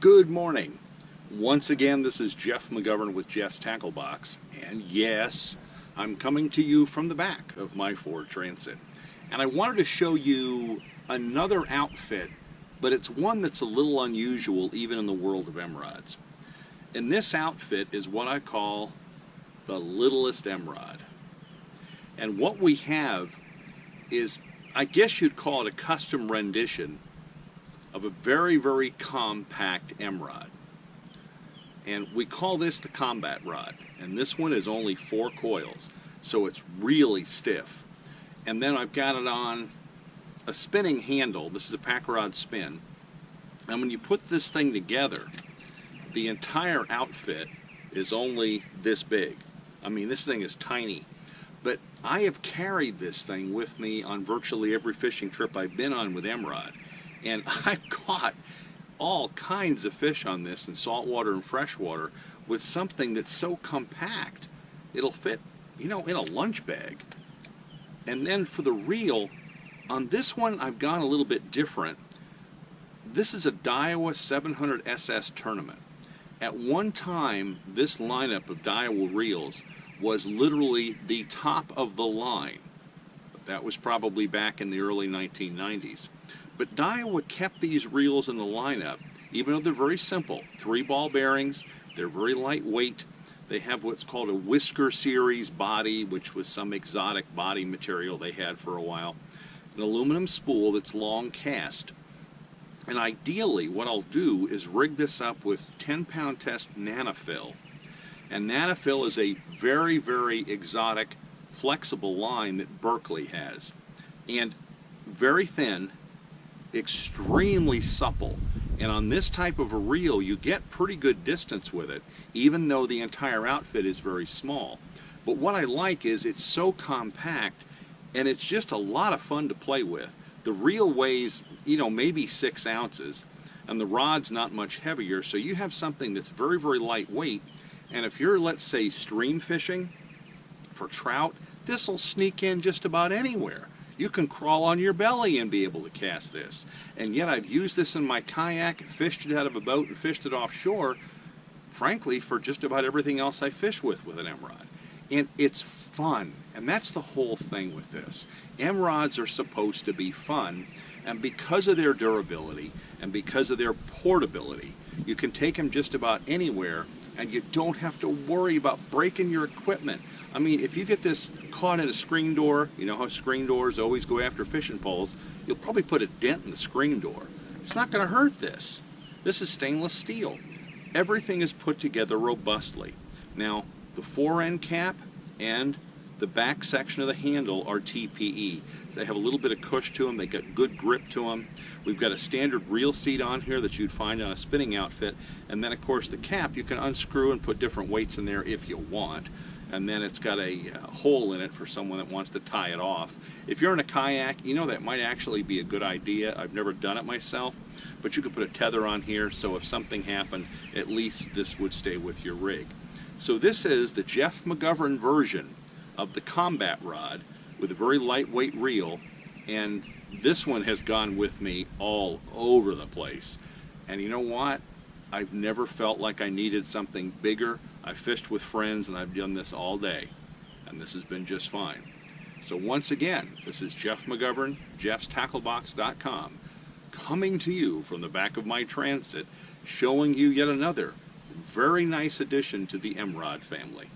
Good morning. Once again, this is Jeff McGovern with Jeff's Tackle Box, and yes, I'm coming to you from the back of my Ford Transit. And I wanted to show you another outfit, but it's one that's a little unusual even in the world of Emmrods. And this outfit is what I call the Littlest Emmrod. And what we have is, I guess you'd call it a custom rendition of a very, very compact Emmrod. And we call this the combat rod. And this one is only 4 coils, so it's really stiff. And then I've got it on a spinning handle. This is a pack rod spin. And when you put this thing together, the entire outfit is only this big. I mean, this thing is tiny. But I have carried this thing with me on virtually every fishing trip I've been on with Emmrod. And I've caught all kinds of fish on this in saltwater and freshwater with something that's so compact it'll fit, in a lunch bag. And then for the reel, on this one I've gone a little bit different. This is a Daiwa 700 SS tournament. At one time, this lineup of Daiwa reels was literally the top of the line. That was probably back in the early 1990s. But Daiwa kept these reels in the lineup, even though they're very simple. 3 ball bearings, they're very lightweight. They have what's called a Whisker Series body, which was some exotic body material they had for a while. An aluminum spool that's long cast. And ideally, what I'll do is rig this up with 10-pound test Nanofill. And Nanofill is a very, very exotic, flexible line that Berkley has. And very thin, extremely supple, and on this type of a reel you get pretty good distance with it, even though the entire outfit is very small. But what I like is it's so compact, and it's just a lot of fun to play with. The reel weighs, maybe 6 ounces, and the rod's not much heavier, so you have something that's very, very lightweight. And if you're, let's say, stream fishing for trout, this will sneak in just about anywhere. You can crawl on your belly and be able to cast this. And yet I've used this in my kayak, fished it out of a boat, and fished it offshore, frankly, for just about everything else I fish with an Emmrod. And it's fun. And that's the whole thing with this. Emmrods are supposed to be fun. And because of their durability and because of their portability, you can take them just about anywhere, and you don't have to worry about breaking your equipment. I mean, if you get this caught in a screen door, you know how screen doors always go after fishing poles, you'll probably put a dent in the screen door. It's not going to hurt this. This is stainless steel. Everything is put together robustly. Now, the fore end cap and the back section of the handle are TPE. They have a little bit of cush to them. They got good grip to them. We've got a standard reel seat on here that you'd find on a spinning outfit. And then, of course, the cap you can unscrew and put different weights in there if you want. And then it's got a hole in it for someone that wants to tie it off. If you're in a kayak, that might actually be a good idea. I've never done it myself, but you could put a tether on here, so if something happened, at least this would stay with your rig. So this is the Jeff McGovern version of the combat rod with a very lightweight reel, and this one has gone with me all over the place. And you know what? I've never felt like I needed something bigger. I've fished with friends and I've done this all day, and this has been just fine. So once again, this is Jeff McGovern, jeffstacklebox.com, coming to you from the back of my Transit, showing you yet another very nice addition to the Emmrod family.